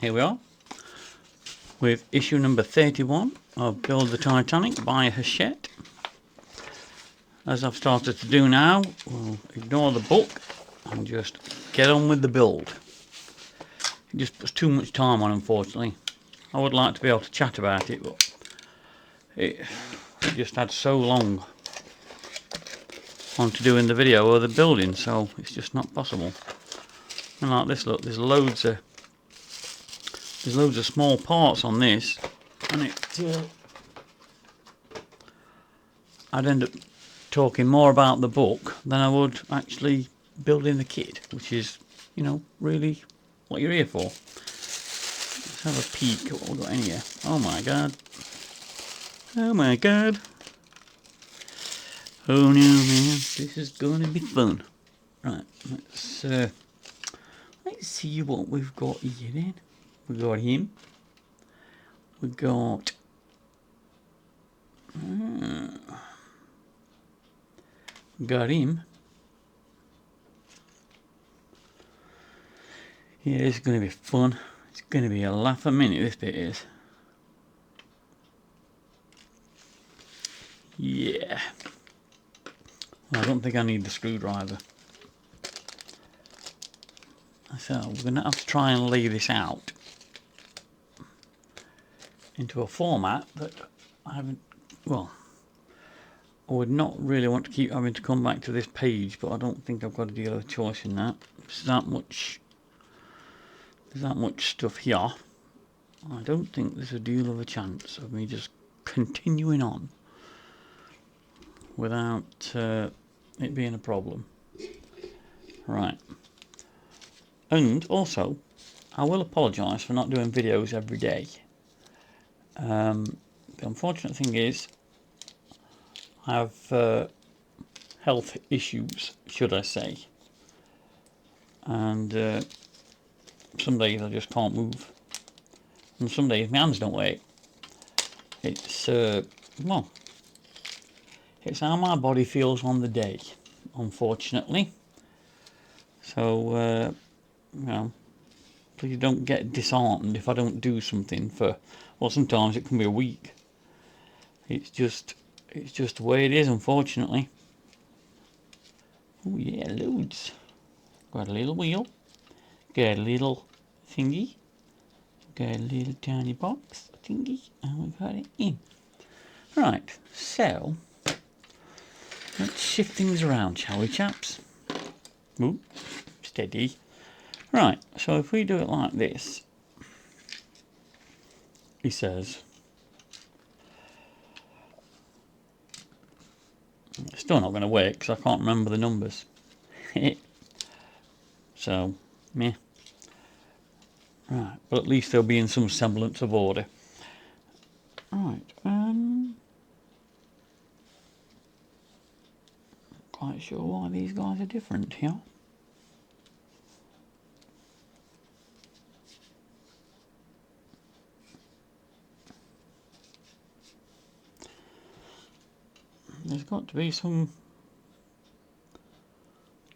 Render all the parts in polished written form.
Here we are with issue number 31 of Build the Titanic by Hachette. As I've started to do now, we'll ignore the book and just get on with the build. It just puts too much time on, unfortunately. I would like to be able to chat about it, but it just had so long on to doing the video or the building, so it's just not possible. And like this, look, there's loads of small parts on this, and I'd end up talking more about the book than I would actually building the kit, which is, you know, really what you're here for. Let's have a peek at what we've got in here. Oh my god. Oh my god. Oh no, man, this is going to be fun. Right, let's see what we've got here then. We've got him. We've got him. Yeah, this is going to be fun. It's going to be a laugh a minute, this bit is. Yeah. Well, I don't think I need the screwdriver. So we're going to have to try and lay this out into a format that I haven't, well, I would not really want to keep having to come back to this page, but I don't think I've got a deal of choice in that. There's that much stuff here. I don't think there's a deal of a chance of me just continuing on without it being a problem. Right. And also, I will apologise for not doing videos every day. The unfortunate thing is, I have health issues, should I say. And some days I just can't move. And some days my hands don't work. It's, well, it's how my body feels on the day, unfortunately. So, you know, please don't get disheartened if I don't do something for, well, sometimes it can be a week. It's just the way it is, unfortunately. Oh yeah, loads. Got a little wheel. Got a little thingy. Got a little tiny box thingy, and we got it in. Right, so let's shift things around, shall we, chaps? Ooh, steady. Right, so if we do it like this, he says, it's still not going to work because I can't remember the numbers. So, meh. Right, but at least they'll be in some semblance of order. Right, quite sure why these guys are different here. There's got to be some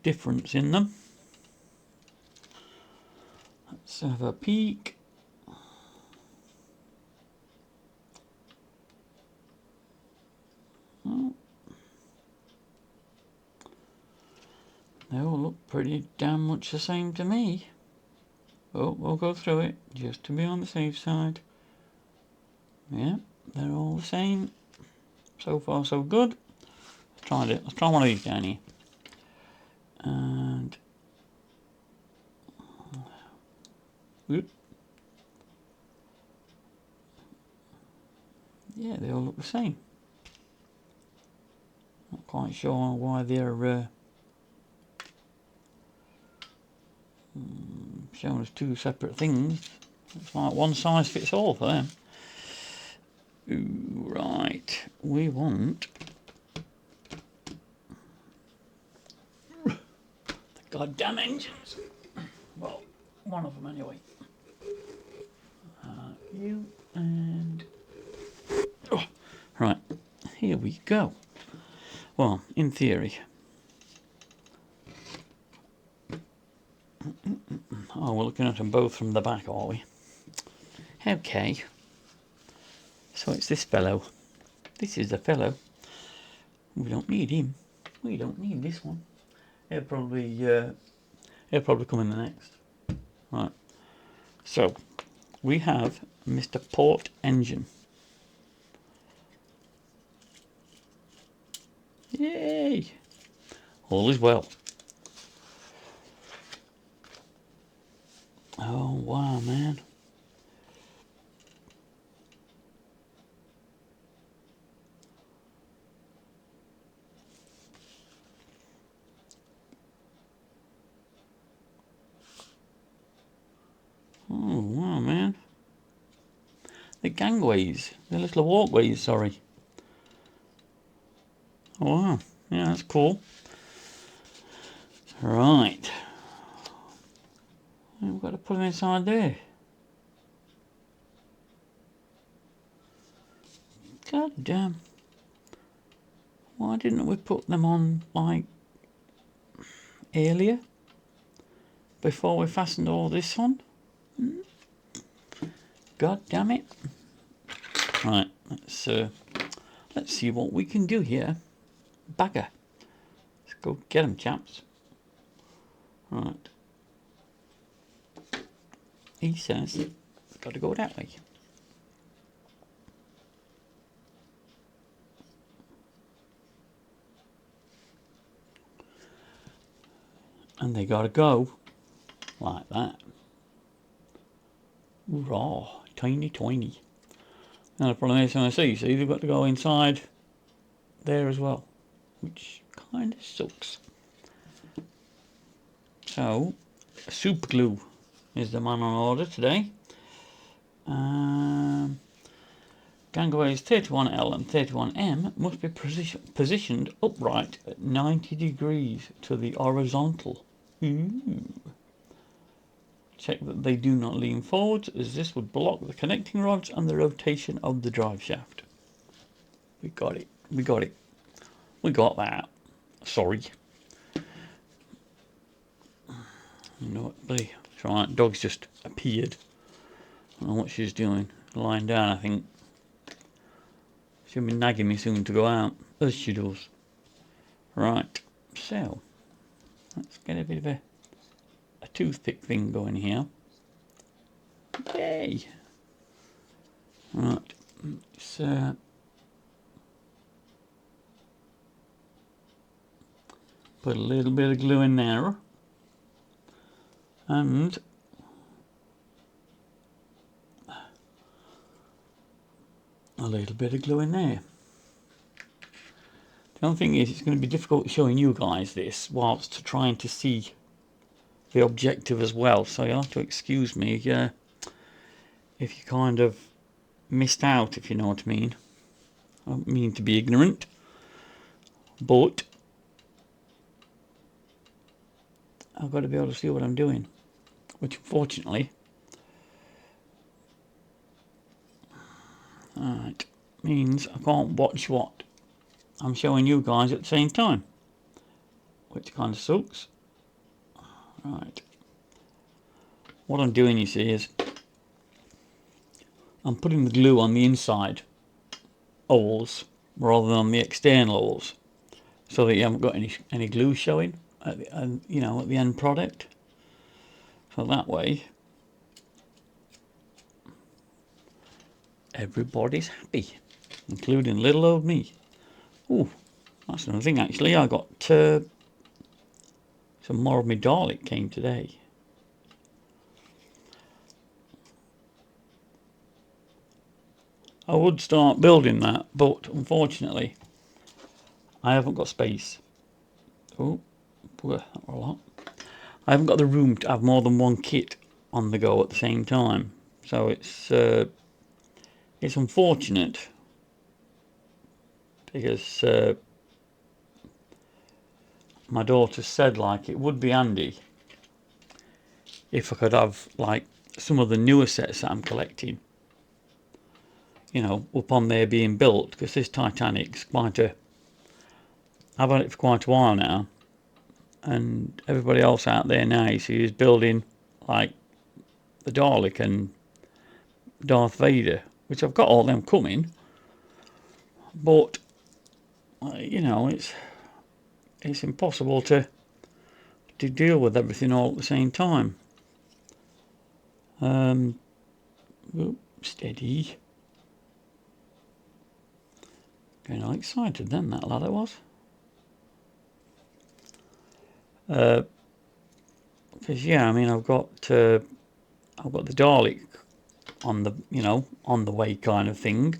difference in them. Let's have a peek. Oh. They all look pretty damn much the same to me. Oh, we'll go through it just to be on the safe side. Yeah, they're all the same. So far, so good. Let's try one of these down here. And whoop. Yeah, they all look the same. Not quite sure why they're showing us two separate things. It's like one size fits all for them. Ooh, right, we want the goddamn engines. Well, one of them anyway. You and right, here we go. Well, in theory. Oh, we're looking at them both from the back, are we? Okay. So it's this fellow. This is the fellow. We don't need him. We don't need this one. He'll probably come in the next. Right. So we have Mr. Port Engine. Yay! All is well. Oh wow, man. Oh wow, man. The gangways, the little walkways, sorry. Oh wow, yeah, that's cool. Right. We've got to put them inside there. God damn. Why didn't we put them on, like, earlier? Before we fastened all this on? God damn it. Right, let's see what we can do here. Bagger. Let's go get them, chaps. Right. He says, we've got to go that way. And they got to go like that. Raw, tiny, tiny. Now the problem is, when I see they've got to go inside there as well, which kind of sucks. So, super glue is the man on order today. Gangways 31L and 31M must be positioned upright at 90 degrees to the horizontal. Ooh. Check that they do not lean forwards, as this would block the connecting rods and the rotation of the drive shaft. We got it. We got it. We got that. Sorry. You know what, buddy? It's alright. Dog's just appeared. I don't know what she's doing. Lying down, I think. She'll be nagging me soon to go out, as she does. Right. So, let's get a bit of a toothpick thing going here. Yay! Right. So, put a little bit of glue in there. And a little bit of glue in there. The only thing is, it's going to be difficult showing you guys this whilst trying to see the objective as well, so you'll have to excuse me if you kind of missed out, if you know what I mean. I don't mean to be ignorant, but I've got to be able to see what I'm doing, which unfortunately, alright, means I can't watch what I'm showing you guys at the same time, which kind of sucks. Right. What I'm doing, you see, is I'm putting the glue on the inside holes rather than on the external holes, so that you haven't got any glue showing at the, at the end product. So that way, everybody's happy, including little old me. Ooh, that's another thing. Actually, I got some more of my Dalek came today. I would start building that, but unfortunately, I haven't got space. Oh, a lot. I haven't got the room to have more than one kit on the go at the same time, so it's unfortunate because my daughter said, like, it would be handy if I could have, like, some of the newer sets that I'm collecting, up on there being built, because this Titanic's I've had it for quite a while now, and everybody else out there now, you see, is building, like, the Dalek and Darth Vader, which I've got all them coming, but you know, it's impossible to deal with everything all at the same time. Steady. Getting all excited then, that lad it was. Because yeah, I mean, I've got the Dalek on the, you know, on the way kind of thing.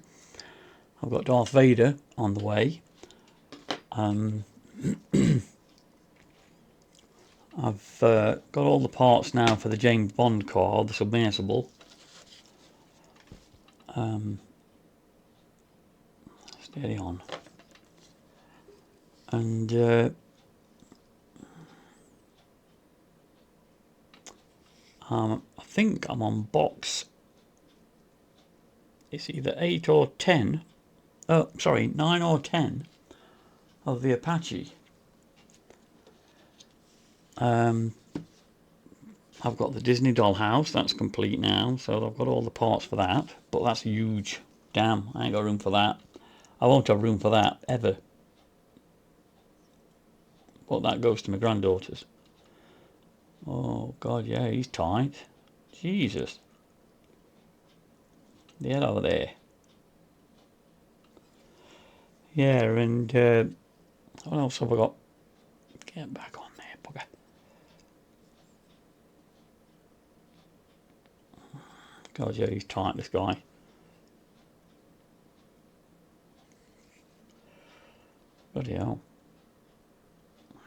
I've got Darth Vader on the way. I've got all the parts now for the James Bond car, the submersible. Steady on. And I think I'm on box. It's either 8 or 10. Oh, sorry, 9 or 10 of the Apache. I've got the Disney dollhouse, that's complete now, so I've got all the parts for that, but that's huge. Damn, I ain't got room for that. I won't have room for that, ever. But that goes to my granddaughters. Oh, God, yeah, he's tight. Jesus. Get over there. Yeah, and what else have I got? Get back on there, bugger. God, yeah, he's tight, this guy. Bloody hell. I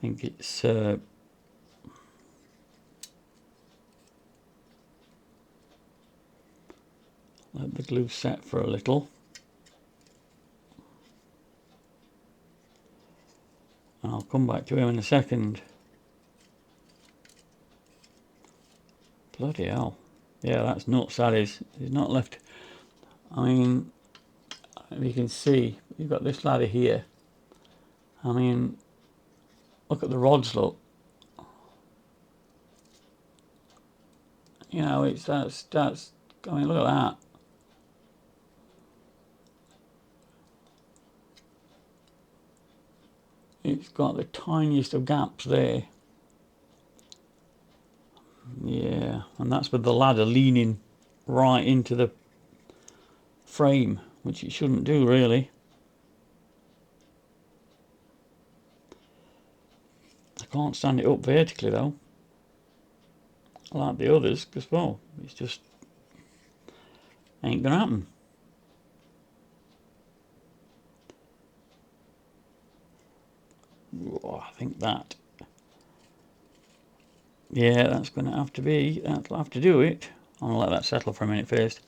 think it's let the glue set for a little. And I'll come back to him in a second. Bloody hell. Yeah, that's nuts, that is. He's not left. I mean, you can see, you've got this ladder here. I mean, look at the rods, look. You know, it's that's I mean, look at that. It's got the tiniest of gaps there. Yeah, and that's with the ladder leaning right into the frame, which it shouldn't do really. I can't stand it up vertically though, like the others, because well, it's just ain't gonna happen. Oh, I think that, yeah, that's gonna have to be, that'll have to do it. I'm gonna let that settle for a minute first.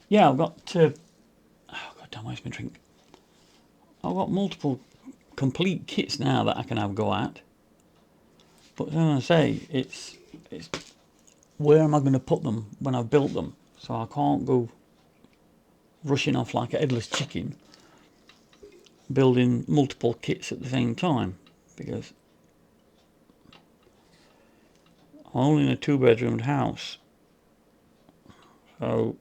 Yeah, I've got oh god damn, where's my drink? I've got multiple complete kits now that I can have a go at, but as I say, it's where am I going to put them when I've built them? So I can't go rushing off like a headless chicken building multiple kits at the same time, because I'm only in a 2-bedroomed house. So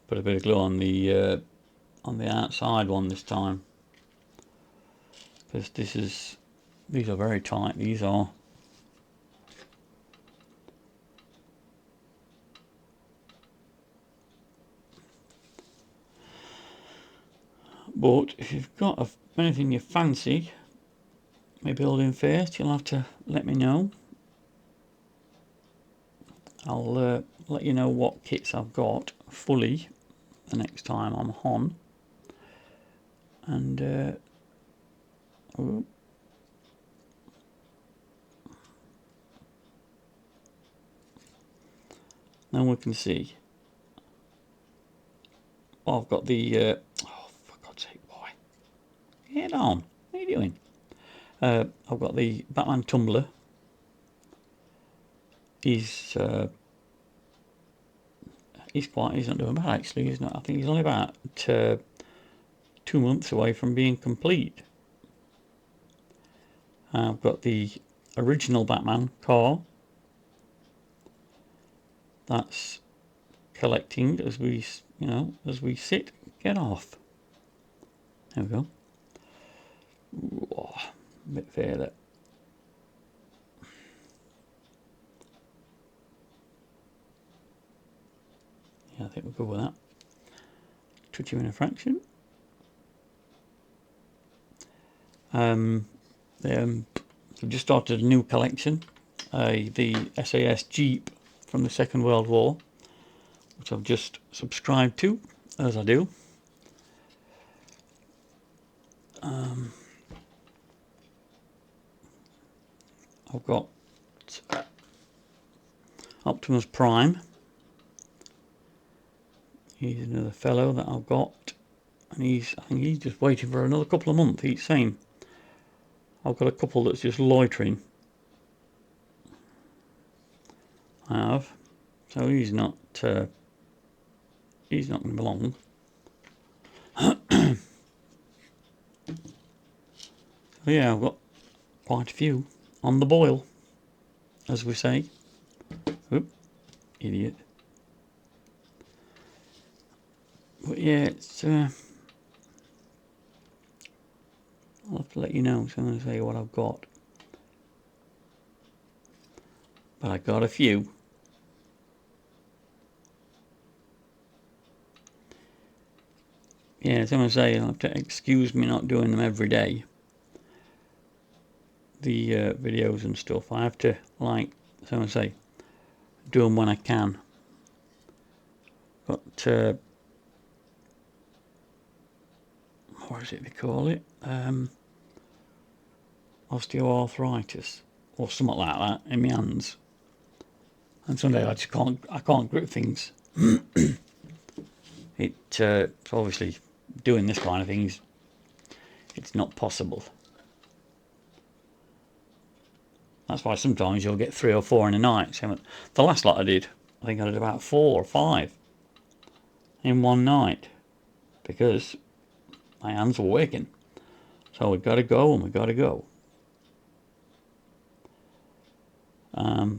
put a bit of glue on the outside one this time, because these are very tight. These are. But if you've got anything you fancy me building first, you'll have to let me know. I'll let you know what kits I've got fully the next time I'm on. And then we can see. Well, I've got the oh, for God's sake, boy, get on, what are you doing? I've got the Batman tumbler. He's not doing bad actually. He's not. I think he's only about 2 months away from being complete. I've got the original Batman car. That's collecting as we, as we sit. Get off. There we go. Ooh, a bit further. Yeah, I think we'll go with that. Touch you in a fraction. We've just started a new collection, the SAS Jeep from the Second World War, which I've just subscribed to, as I do. I've got Optimus Prime. He's another fellow that I've got, and I think he's just waiting for another couple of months. He's saying I've got a couple that's just loitering. I have, so he's not going to belong. Yeah, I've got quite a few on the boil, as we say. Oop, idiot. But yeah, it's I'll have to let you know, so I'm going to say what I've got. But I got a few. Yeah, so I'm going to say, you'll have to excuse me not doing them every day. The videos and stuff. I have to, like, so I'm going to say, do them when I can. But, what is it they call it? Osteoarthritis. Or something like that in my hands. And some days I can't grip things. It's obviously doing this kind of things, it's not possible. That's why sometimes you'll get 3 or 4 in a night. So the last lot I did, I think I did about 4 or 5 in one night, because my hands were working. So we've got to go, and we've got to go. I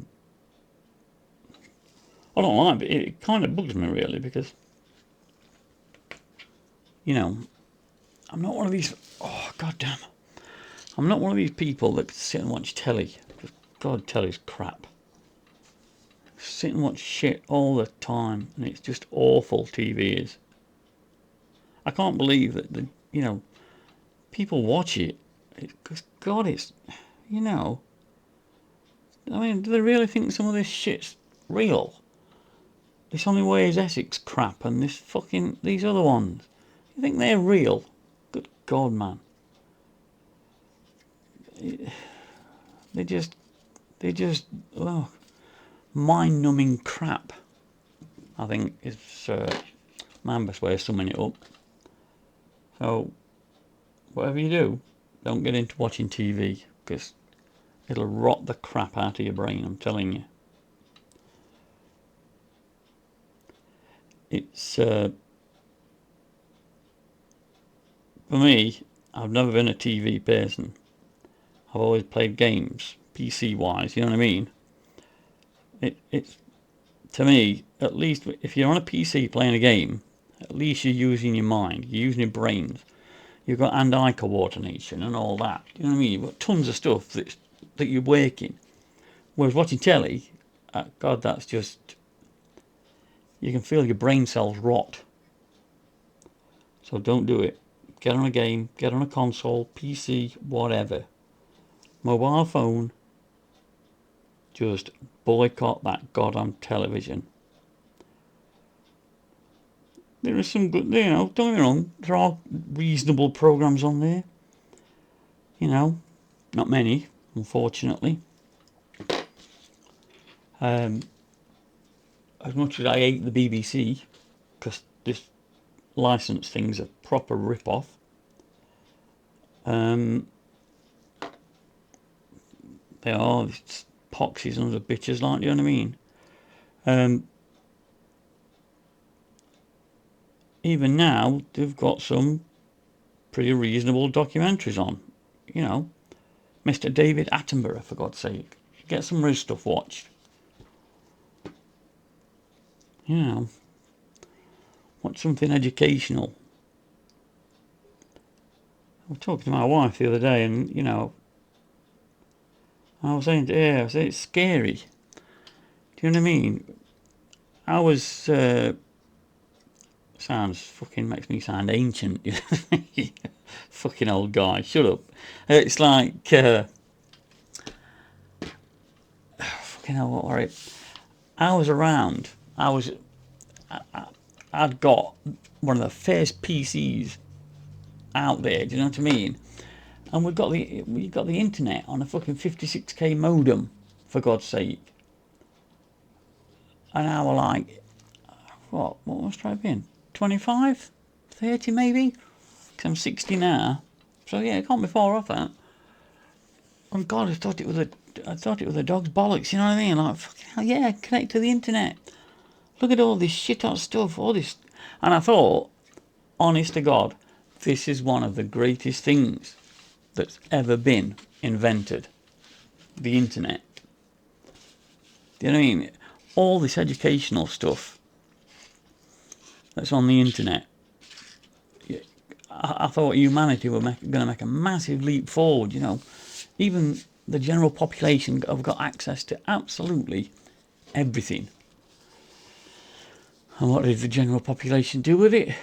don't like it. It kind of bugs me, really, because, I'm not one of these... Oh, goddamn. I'm not one of these people that sit and watch telly. Because, God, telly's crap. Sit and watch shit all the time, and it's just awful, TV is. I can't believe that, people watch it. Because, God, it's, I mean, do they really think some of this shit's real? This Only Way Is Essex crap and these other ones. You think they're real? Good God, man. They're just mind-numbing crap, I think, is my best way of summing it up. So, whatever you do, don't get into watching TV, because it'll rot the crap out of your brain, I'm telling you. It's, for me, I've never been a TV person. I've always played games, PC-wise, you know what I mean? It's, to me, at least, if you're on a PC playing a game, at least you're using your mind, you're using your brains. You've got hand-eye coordination and all that. You know what I mean? You've got tons of stuff that you're working. Whereas watching telly, God, that's just... You can feel your brain cells rot. So don't do it. Get on a game, get on a console, PC, whatever. Mobile phone, just boycott that goddamn television. There are some good, don't get me wrong, there are reasonable programs on there. Not many, unfortunately. As much as I hate the BBC, because this license thing's a proper rip-off, they are poxies and other bitches, like, you know what I mean? Even now, they've got some pretty reasonable documentaries on, Mr. David Attenborough, for God's sake. Get some of his stuff watched. You know, watch something educational. I was talking to my wife the other day, and, you know, I was saying to her, I said, it's scary. Do you know what I mean? I was, sounds fucking, makes me sound ancient. Fucking old guy, shut up. It's like, fucking hell, what were it? I was around, I'd got one of the first PCs out there, do you know what I mean? And we got the internet on a fucking 56k modem, for God's sake. And I was like, what must I have been? 25? 30 maybe? 'Cause I'm 60 now. So yeah, it can't be far off that. And God, I thought it was a dog's bollocks, you know what I mean? Like, fucking hell, yeah, connect to the internet. Look at all this shit hot stuff, all this. And I thought, honest to God, this is one of the greatest things that's ever been invented. The internet. Do you know what I mean? All this educational stuff that's on the internet. I thought humanity were going to make a massive leap forward, you know. Even the general population have got access to absolutely everything. And what did the general population do with it?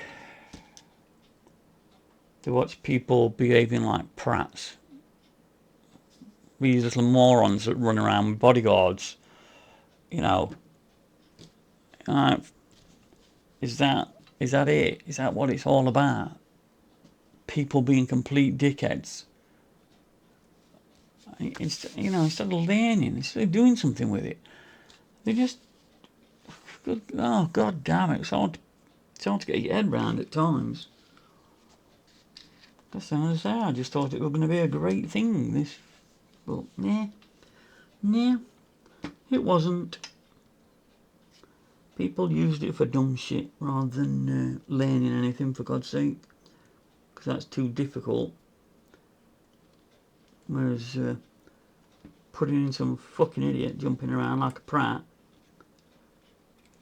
They watch people behaving like prats. These little morons that run around with bodyguards, you know. Is that it? Is that what it's all about? People being complete dickheads. Instead of learning, instead of doing something with it, they just, oh god damn it, it's hard to get your head round at times. That's what I say. I just thought it was going to be a great thing. This, but nah, it wasn't. People used it for dumb shit rather than learning anything, for God's sake, because that's too difficult. Whereas putting in some fucking idiot jumping around like a prat,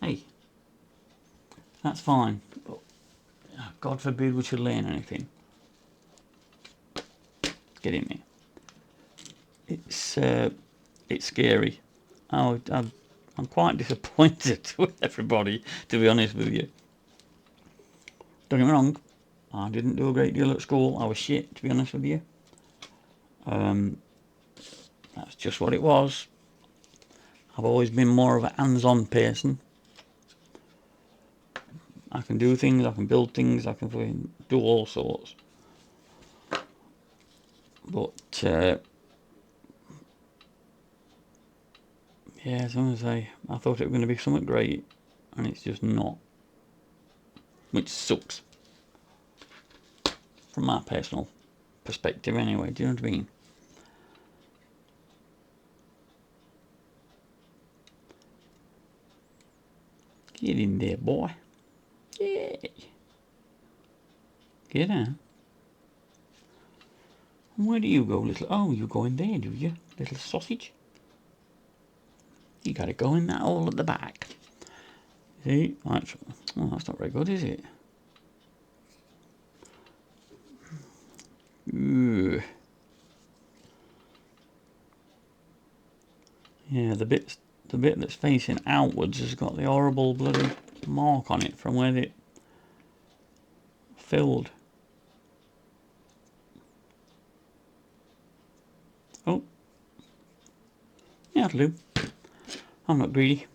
hey, that's fine. But God forbid we should learn anything. Get in there. It's scary. I'm quite disappointed with everybody, to be honest with you. Don't get me wrong, I didn't do a great deal at school. I was shit, to be honest with you. That's just what it was. I've always been more of a hands-on person. I can do things, I can build things, I can do all sorts. But yeah, as long as I thought it was going to be something great, and it's just not, which sucks from my personal perspective anyway. Do you know what I mean? Get in there, boy. Yeah. Get on. Where do you go, little? Oh, you go in there, do you, little sausage? You gotta go in that hole at the back. See? That's not very good, is it? Ugh. Yeah, the bit that's facing outwards has got the horrible bloody mark on it from where it filled. Oh. Yeah, it'll do. I'm not greedy.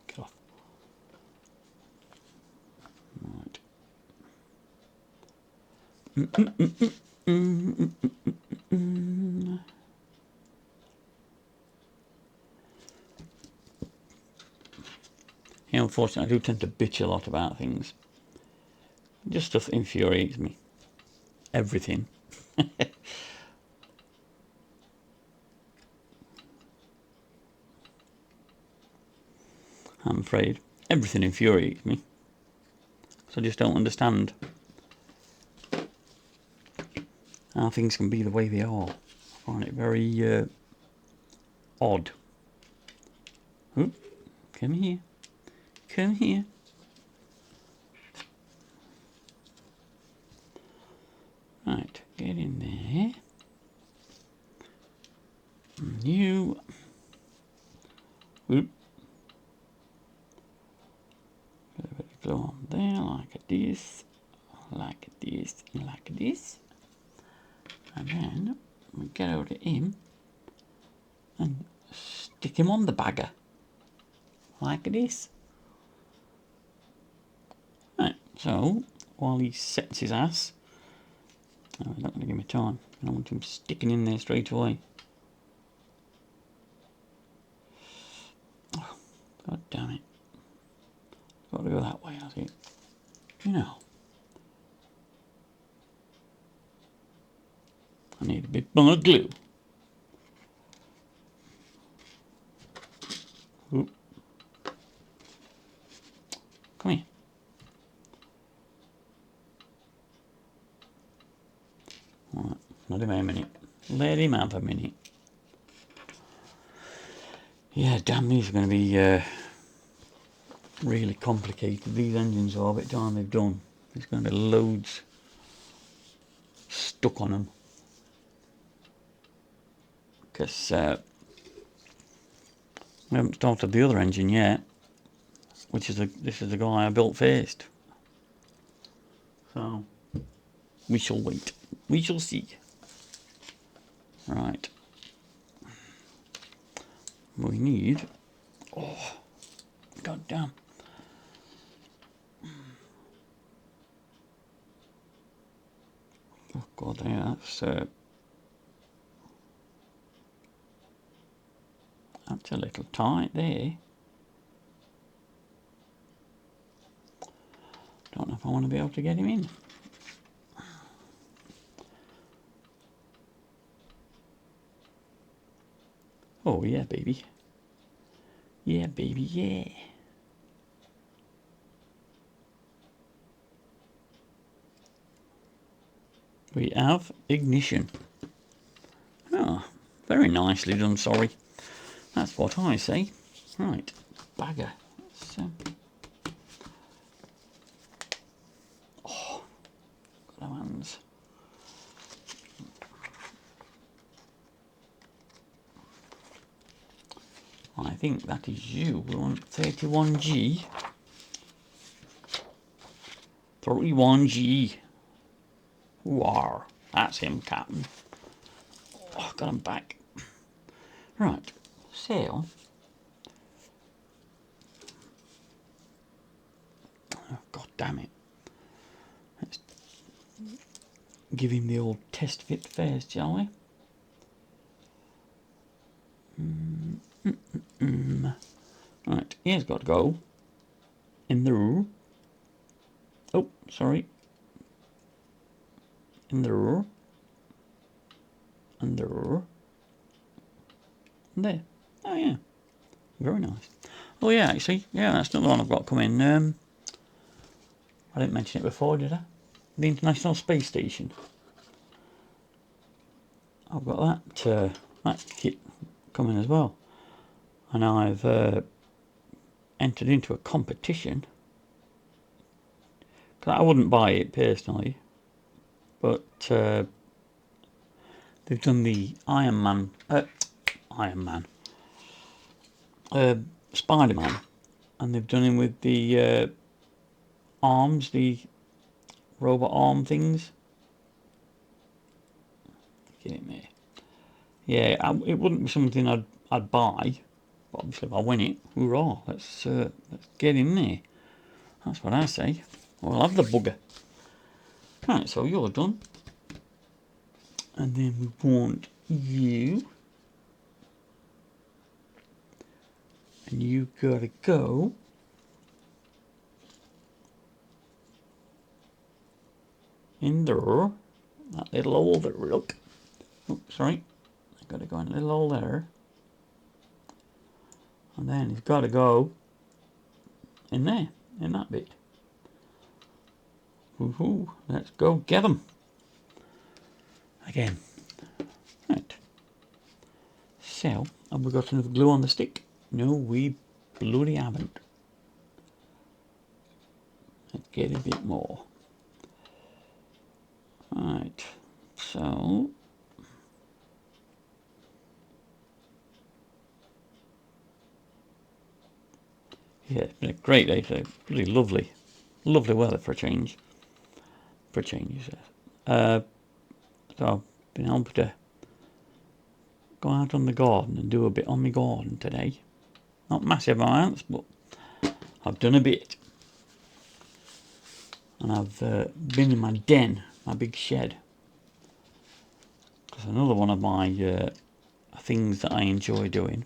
Get off. Right. Yeah, unfortunately, I do tend to bitch a lot about things. Just stuff that infuriates me. Everything. I'm afraid. Everything infuriates me. So I just don't understand how things can be the way they are. I find it very odd. Oop, come here. Come here. Right, get in there. And you. Oop. Put a bit of glue on there, like this, like this, and like this. And then we get over to him and stick him on the bagger, like this. Right, so while he sets his ass, oh, he's not going to give me time. I don't want him sticking in there straight away. Oh, God damn it. Got to go that way, I think. You know. I need a bit more glue. Oop. Come here. Alright, let him have a minute. Let him have a minute. Yeah, damn, these are going to be really complicated. These engines are, by the time they've done, there's going to be loads stuck on them. Because we haven't started the other engine yet, which is this is the guy I built first. So we shall wait. We shall see. Right. We need. Oh, god damn. Oh god, yeah, that's a little tight there. Don't know if I want to be able to get him in. Oh yeah, baby. Yeah, baby, yeah. We have ignition. Oh, very nicely done, sorry. That's what I say. Right, bagger. So, oh, got our hands. I think that is you. We want 31G. 31G. War. That's him, Captain. Oh, got him back. Right, so. Oh, god damn it. Let's give him the old test fit first, shall we? Right, he's got to go in there. Oh, sorry. In there. And there. And there. Oh, yeah. Very nice. Oh, yeah, actually. Yeah, that's another one I've got coming. I didn't mention it before, did I? The International Space Station. I've got that kit coming as well. And I've entered into a competition. Cause I wouldn't buy it personally, but they've done the Spider-Man, and they've done him with the arms, the robot arm things. Get in there. Yeah, it wouldn't be something I'd buy, but obviously if I win it, hurrah! Let's get in there. That's what I say. We'll have the bugger. Right, so you're done, and then we want you, and you gotta go in there. That little hole there, look. Oh, sorry. I gotta go in a little hole there. And then he's gotta go in there, in that bit. Woohoo, let's go get him. I again. Right. So, have we got enough glue on the stick? No, we bloody haven't. Let's get a bit more. Right. So, yeah, it's been a great day today. Really lovely. Lovely weather for a change. For a change, he says. So I've been able to go out on the garden and do a bit on my garden today. Not massive amounts, but I've done a bit. And I've been in my den, my big shed. Because another one of my things that I enjoy doing,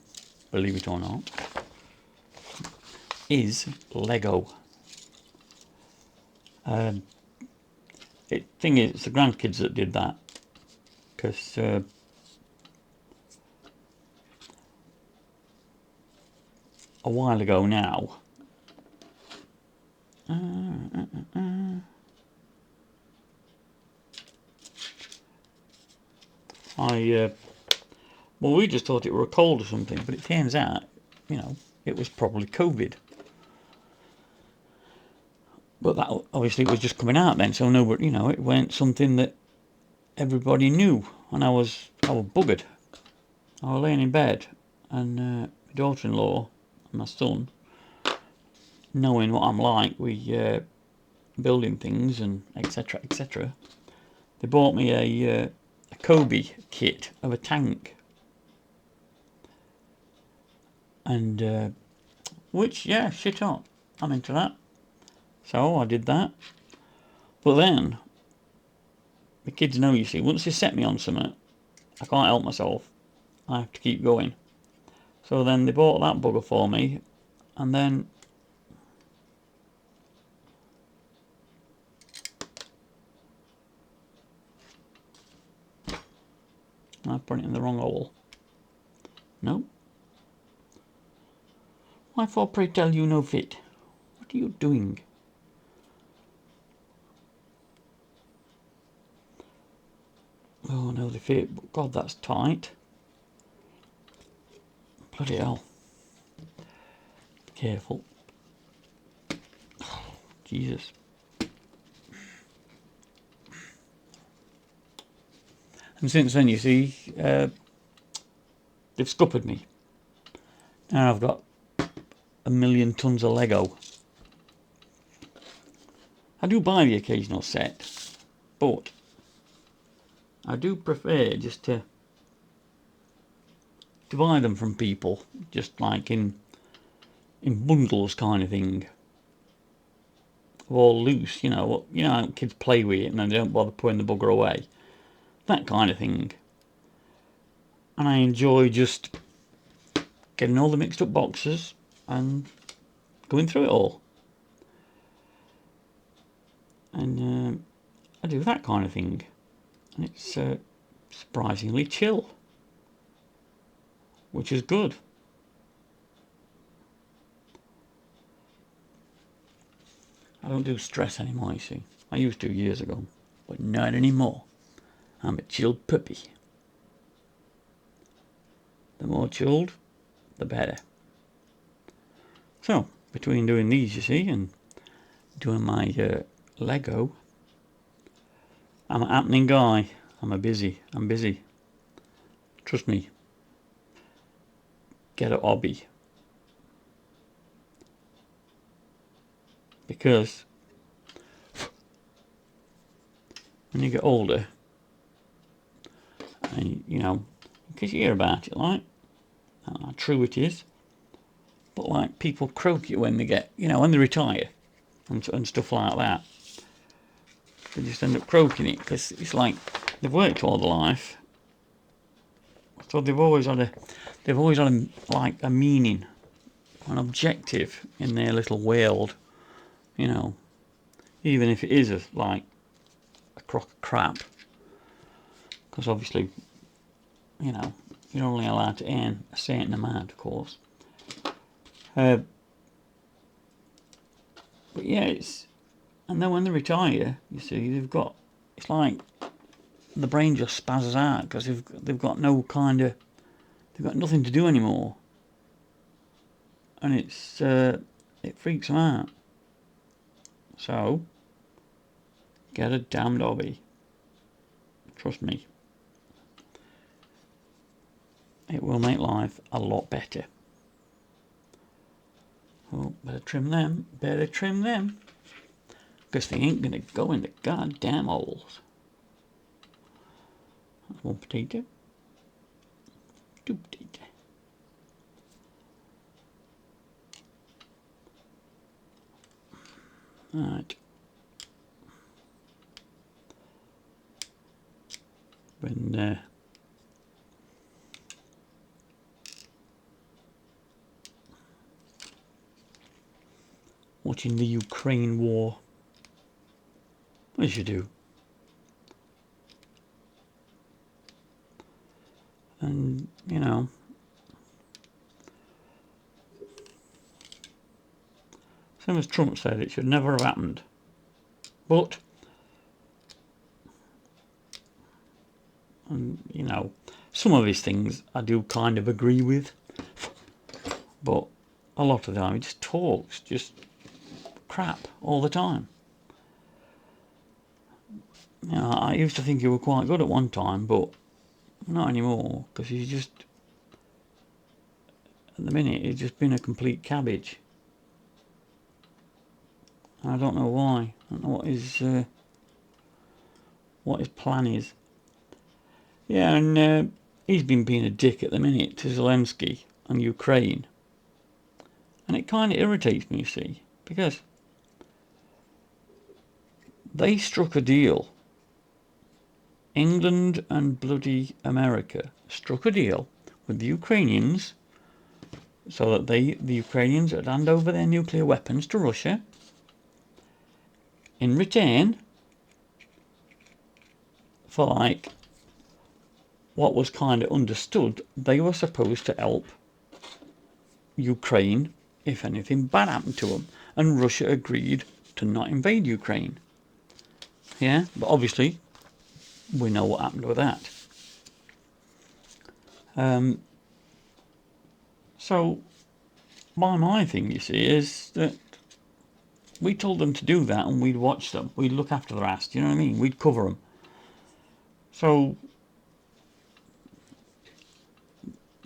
believe it or not, is Lego. Thing is, it's the grandkids that did that. Because a while ago now, well, we just thought it were a cold or something, but it turns out, it was probably COVID. But that obviously it was just coming out then, so nobody, it weren't something that everybody knew. And I was buggered. I was laying in bed, and my daughter-in-law and my son, knowing what I'm like, we building things and etc. etc. They bought me a Kobe kit of a tank, and which shit on, I'm into that. So I did that, but then the kids know, you see, once they set me on something, I can't help myself. I have to keep going. So then they bought that bugger for me, and then I put it in the wrong hole. No. Why for, pray tell, you no fit? What are you doing? Oh no, they fit, but God, that's tight. Bloody hell. Be careful. Oh, Jesus. And since then, you see, they've scuppered me. Now I've got 1,000,000 tons of Lego. I do buy the occasional set, but I do prefer just to buy them from people, just like in bundles kind of thing. All loose, how kids play with it and then they don't bother putting the bugger away. That kind of thing. And I enjoy just getting all the mixed up boxes and going through it all. And I do that kind of thing. And it's surprisingly chill, which is good. I don't do stress anymore, you see. I used to years ago, but not anymore. I'm a chilled puppy. The more chilled, the better. So, between doing these, you see, and doing my Lego, I'm a happening guy. I'm busy. Trust me. Get a hobby. Because when you get older, and because you hear about it, like, how true it is, but like people croak it when they get, when they retire and stuff like that. They just end up croaking it because it's like they've worked all their life, so they've always had like a meaning, an objective in their little world, even if it is like a crock of crap, because obviously, you're only allowed to earn a certain amount, of course. But yeah, and then when they retire, you see, it's like the brain just spazzes out because they've got no kind of, they've got nothing to do anymore, and it freaks them out. So get a damned hobby. Trust me, it will make life a lot better. Oh, better trim them. Better trim them. Because they ain't going to go in the goddamn holes. That's one potato. Two potato. Alright. When watching the Ukraine war, as you do, and you know, same as Trump said, it should never have happened, but you know, some of his things I do kind of agree with, but a lot of the time he just talks just crap all the time. You know, I used to think he was quite good at one time, but not anymore, because he's just, at the minute, he's just been a complete cabbage. I don't know why. I don't know what his plan is. Yeah, and he's been being a dick at the minute to Zelensky and Ukraine. And it kind of irritates me, you see, because they struck a deal. England and bloody America struck a deal with the Ukrainians so that the Ukrainians would hand over their nuclear weapons to Russia. In return for, like, what was kind of understood, they were supposed to help Ukraine if anything bad happened to them, and Russia agreed to not invade Ukraine. Yeah, but obviously we know what happened with that. So my thing, you see, is that we told them to do that, and we'd watch them, we'd look after their ass, do you know what I mean? We'd cover them. So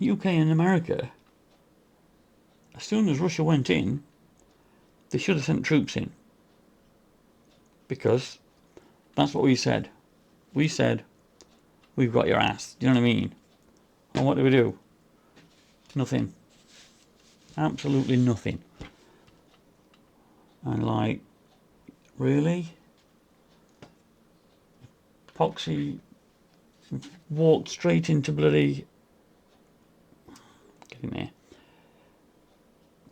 UK and America, as soon as Russia went in, they should have sent troops in, because that's what we said. We said, we've got your ass, do you know what I mean? And what do? Nothing. Absolutely nothing. And like, really? Epoxy walked straight into bloody, get in there,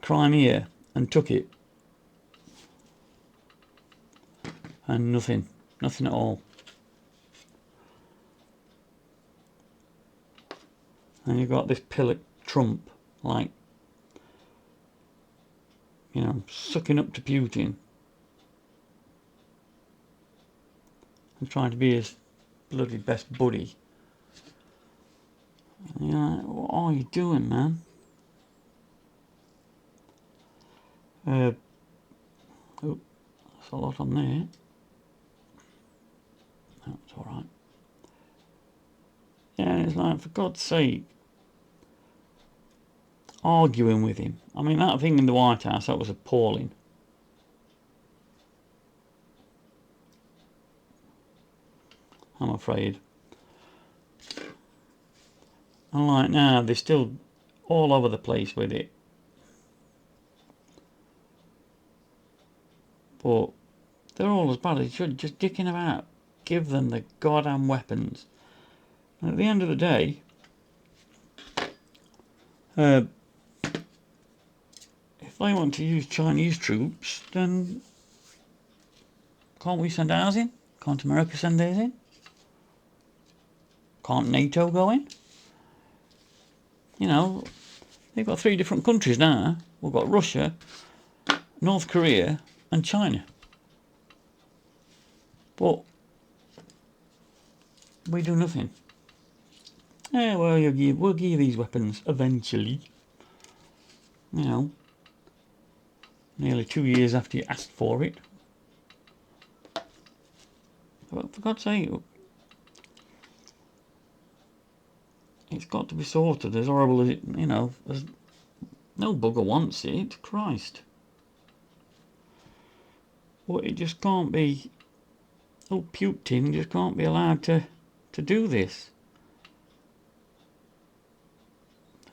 Crimea and took it. And nothing at all. And you've got this pillock Trump, like, you know, sucking up to Putin and trying to be his bloody best buddy. And you're like, what are you doing, man? Oh, that's a lot on there. That's alright. Yeah, it's like, for God's sake, arguing with him. I mean, that thing in the White House, that was appalling. I'm afraid. And like now, they're still all over the place with it. But they're all as bad as you should, just dicking about. Give them the goddamn weapons. And at the end of the day, if they want to use Chinese troops, then can't we send ours in? Can't America send theirs in? Can't NATO go in? You know, they've got 3 different countries now. We've got Russia, North Korea and China. But we do nothing. Yeah, well, we'll give you these weapons eventually. You know, nearly 2 years after you asked for it. But for God's sake, it's got to be sorted. As horrible as it, you know, as no bugger wants it. Christ. But it just can't be. Oh, Putin just can't be allowed to do this.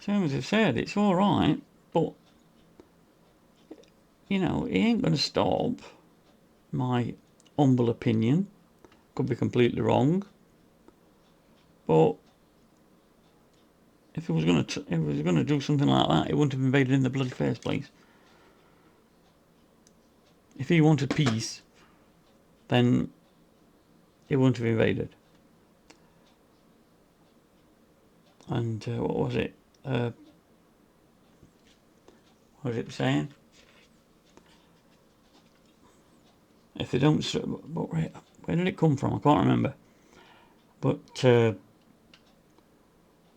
Same as I've said, it's all right, but you know, it ain't going to stop. My humble opinion, could be completely wrong, but if it was going to do something like that, it wouldn't have invaded in the bloody first place. If he wanted peace, then it wouldn't have invaded. And what was it? What was it saying? If they don't, where did it come from? I can't remember. But there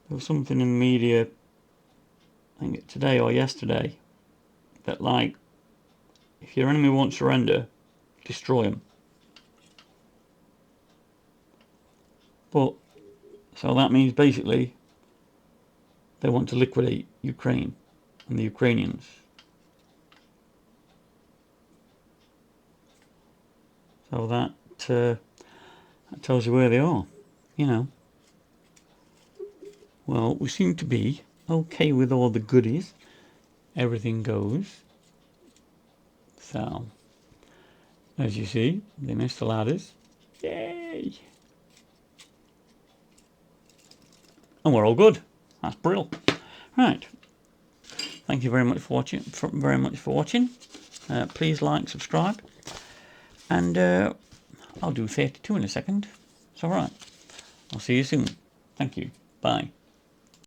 was something in the media, I think today or yesterday, that like, if your enemy won't surrender, destroy them. But so that means basically they want to liquidate Ukraine and the Ukrainians. So that tells you where they are, you know. Well, we seem to be okay with all the goodies. Everything goes. So, as you see, they missed the ladders. Yay! And we're all good. That's brilliant. Right. Thank you very much for watching. Please like, subscribe, and I'll do 32 in a second. It's all right. I'll see you soon. Thank you. Bye.